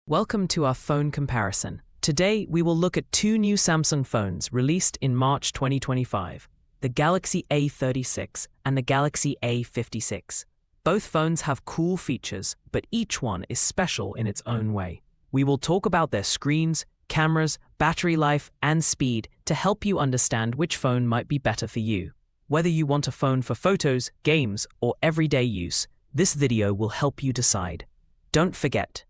Welcome to our phone comparison. Today, we will look at two new Samsung phones released in March 2025, the Galaxy A36 and the Galaxy A56. Both phones have cool features, but each one is special in its own way. We will talk about their screens, cameras, battery life, and speed to help you understand which phone might be better for you. Whether you want a phone for photos, games, or everyday use, this video will help you decide. Don't forget,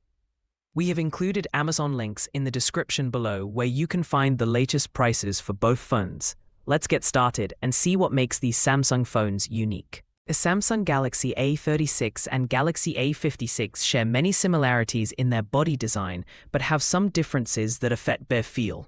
we have included Amazon links in the description below where you can find the latest prices for both phones. Let's get started and see what makes these Samsung phones unique. The Samsung Galaxy A36 and Galaxy A56 share many similarities in their body design, but have some differences that affect their feel.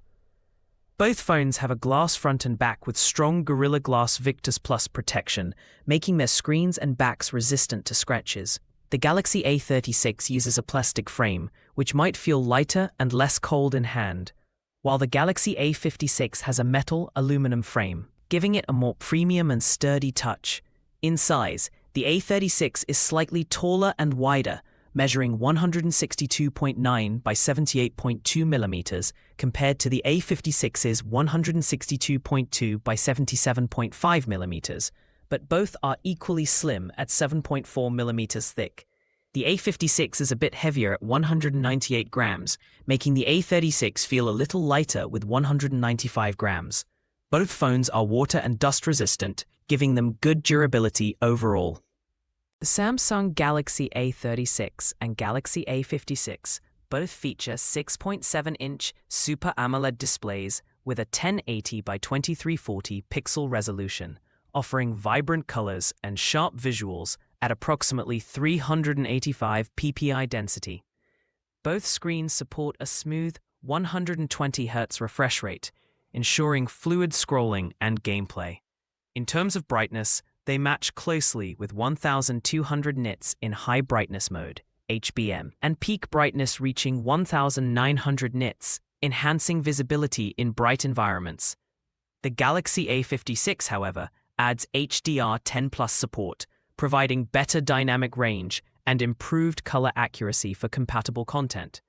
Both phones have a glass front and back with strong Gorilla Glass Victus Plus protection, making their screens and backs resistant to scratches. The Galaxy A36 uses a plastic frame, which might feel lighter and less cold in hand, while the Galaxy A56 has a metal aluminum frame, giving it a more premium and sturdy touch. In size, the A36 is slightly taller and wider, measuring 162.9 by 78.2 millimeters, compared to the A56's 162.2 by 77.5 millimeters. But both are equally slim at 7.4 millimeters thick. The A56 is a bit heavier at 198 grams, making the A36 feel a little lighter with 195 grams. Both phones are water and dust resistant, giving them good durability overall. The Samsung Galaxy A36 and Galaxy A56 both feature 6.7-inch Super AMOLED displays with a 1080 by 2340 pixel resolution, offering vibrant colors and sharp visuals at approximately 385 ppi density. Both screens support a smooth 120 Hz refresh rate, ensuring fluid scrolling and gameplay. In terms of brightness, they match closely with 1200 nits in high brightness mode, HBM, and peak brightness reaching 1900 nits, enhancing visibility in bright environments. The Galaxy A56, however, adds HDR10+ support, providing better dynamic range and improved color accuracy for compatible content.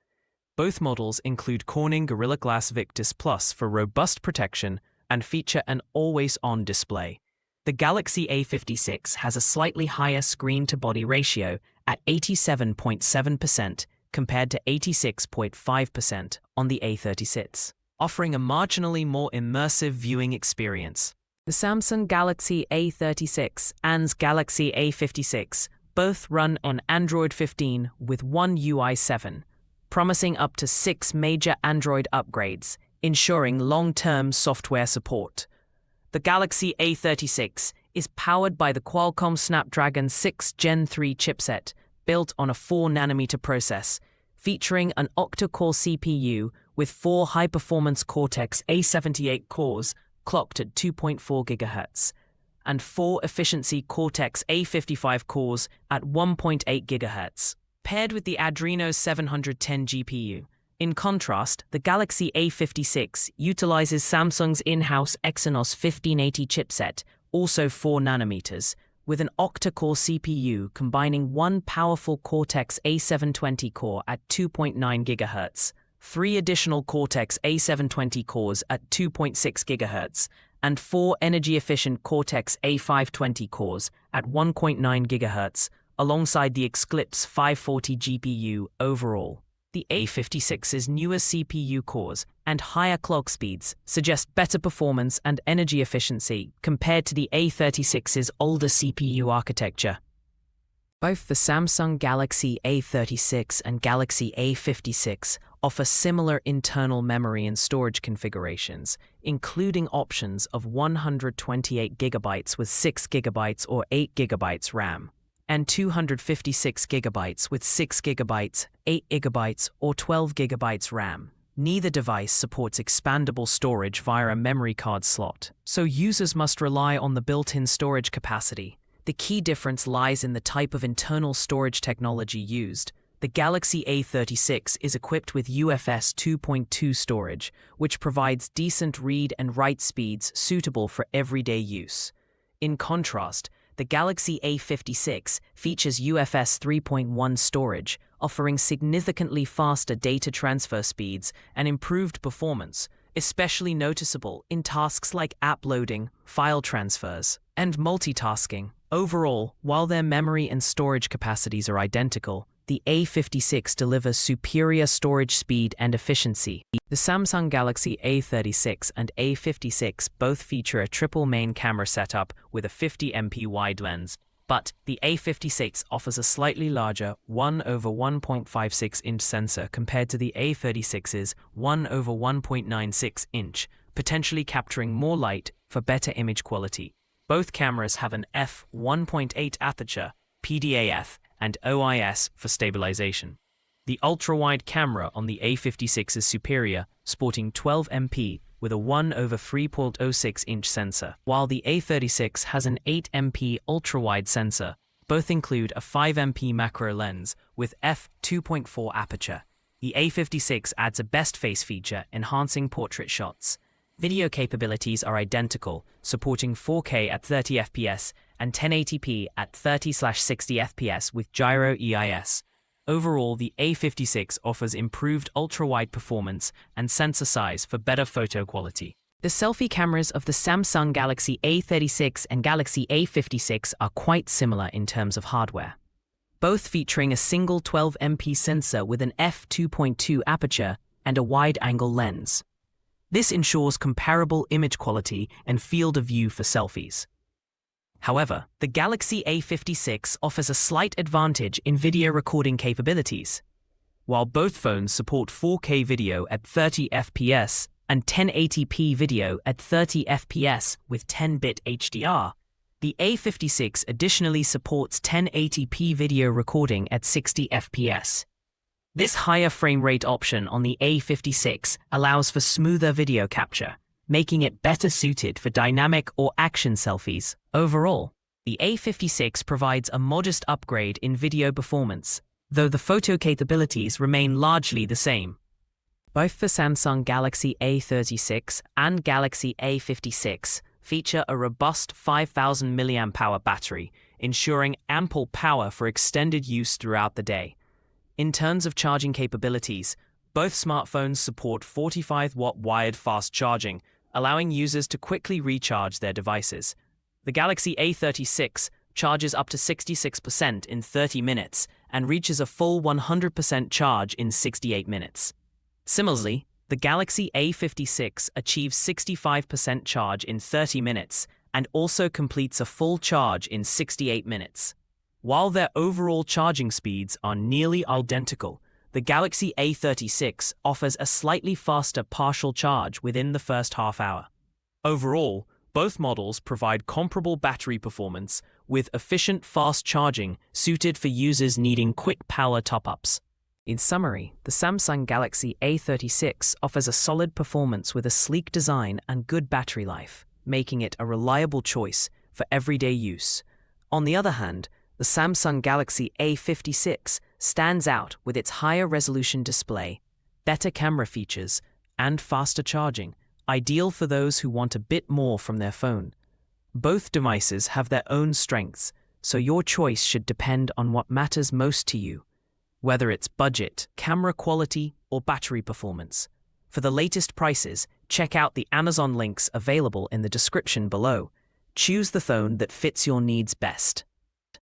Both models include Corning Gorilla Glass Victus Plus for robust protection and feature an always-on display. The Galaxy A56 has a slightly higher screen-to-body ratio at 87.7% compared to 86.5% on the A36, offering a marginally more immersive viewing experience. The Samsung Galaxy A36 and Galaxy A56 both run on Android 15 with One UI 7, promising up to 6 major Android upgrades, ensuring long-term software support. The Galaxy A36 is powered by the Qualcomm Snapdragon 6 Gen 3 chipset, built on a 4nm process, featuring an octa-core CPU with 4 high-performance Cortex A78 cores clocked at 2.4 GHz, and 4 efficiency Cortex A55 cores at 1.8 GHz, paired with the Adreno 710 GPU. In contrast, the Galaxy A56 utilizes Samsung's in-house Exynos 1580 chipset, also 4nm, with an octa-core CPU combining one powerful Cortex A720 core at 2.9 GHz, 3 additional Cortex A720 cores at 2.6 GHz, and 4 energy-efficient Cortex A520 cores at 1.9 GHz, alongside the Eclipse 540 GPU overall. The A56's newer CPU cores and higher clock speeds suggest better performance and energy efficiency compared to the A36's older CPU architecture. Both the Samsung Galaxy A36 and Galaxy A56 offer similar internal memory and storage configurations, including options of 128 GB with 6 GB or 8 GB RAM, and 256 GB with 6 GB, 8 GB, or 12 GB RAM. Neither device supports expandable storage via a memory card slot, so users must rely on the built-in storage capacity. The key difference lies in the type of internal storage technology used. The Galaxy A36 is equipped with UFS 2.2 storage, which provides decent read and write speeds suitable for everyday use. In contrast, the the Galaxy A56 features UFS 3.1 storage, offering significantly faster data transfer speeds and improved performance, especially noticeable in tasks like app loading, file transfers, and multitasking. Overall, while their memory and storage capacities are identical, the A56 delivers superior storage speed and efficiency. The Samsung Galaxy A36 and A56 both feature a triple main camera setup with a 50MP wide lens, but the A56 offers a slightly larger 1/1.56-inch sensor compared to the A36's 1/1.96-inch, potentially capturing more light for better image quality. Both cameras have an f1.8 aperture, PDAF, and OIS for stabilization. The ultra-wide camera on the A56 is superior, sporting 12MP with a 1/3.06-inch sensor, while the A36 has an 8MP ultra-wide sensor. Both include a 5MP macro lens with f2.4 aperture. The A56 adds a best face feature, enhancing portrait shots. Video capabilities are identical, supporting 4K at 30fps and 1080p at 30/60fps with gyro EIS. Overall, the A56 offers improved ultra-wide performance and sensor size for better photo quality. The selfie cameras of the Samsung Galaxy A36 and Galaxy A56 are quite similar in terms of hardware, both featuring a single 12MP sensor with an f2.2 aperture and a wide-angle lens. This ensures comparable image quality and field of view for selfies. However, the Galaxy A56 offers a slight advantage in video recording capabilities. While both phones support 4K video at 30fps and 1080p video at 30fps with 10-bit HDR, the A56 additionally supports 1080p video recording at 60fps. This higher frame rate option on the A56 allows for smoother video capture, making it better suited for dynamic or action selfies. Overall, the A56 provides a modest upgrade in video performance, though the photo capabilities remain largely the same. Both the Samsung Galaxy A36 and Galaxy A56 feature a robust 5000 mAh battery, ensuring ample power for extended use throughout the day. In terms of charging capabilities, both smartphones support 45-watt wired fast charging, allowing users to quickly recharge their devices. The Galaxy A36 charges up to 66% in 30 minutes and reaches a full 100% charge in 68 minutes. Similarly, the Galaxy A56 achieves 65% charge in 30 minutes and also completes a full charge in 68 minutes. While their overall charging speeds are nearly identical, the Galaxy A36 offers a slightly faster partial charge within the first half hour. Overall, both models provide comparable battery performance with efficient fast charging suited for users needing quick power top-ups. In summary, the Samsung Galaxy A36 offers a solid performance with a sleek design and good battery life, making it a reliable choice for everyday use. On the other hand, the Samsung Galaxy A56 stands out with its higher resolution display, better camera features, and faster charging, ideal for those who want a bit more from their phone. Both devices have their own strengths, so your choice should depend on what matters most to you, whether it's budget, camera quality, or battery performance. For the latest prices, check out the Amazon links available in the description below. Choose the phone that fits your needs best.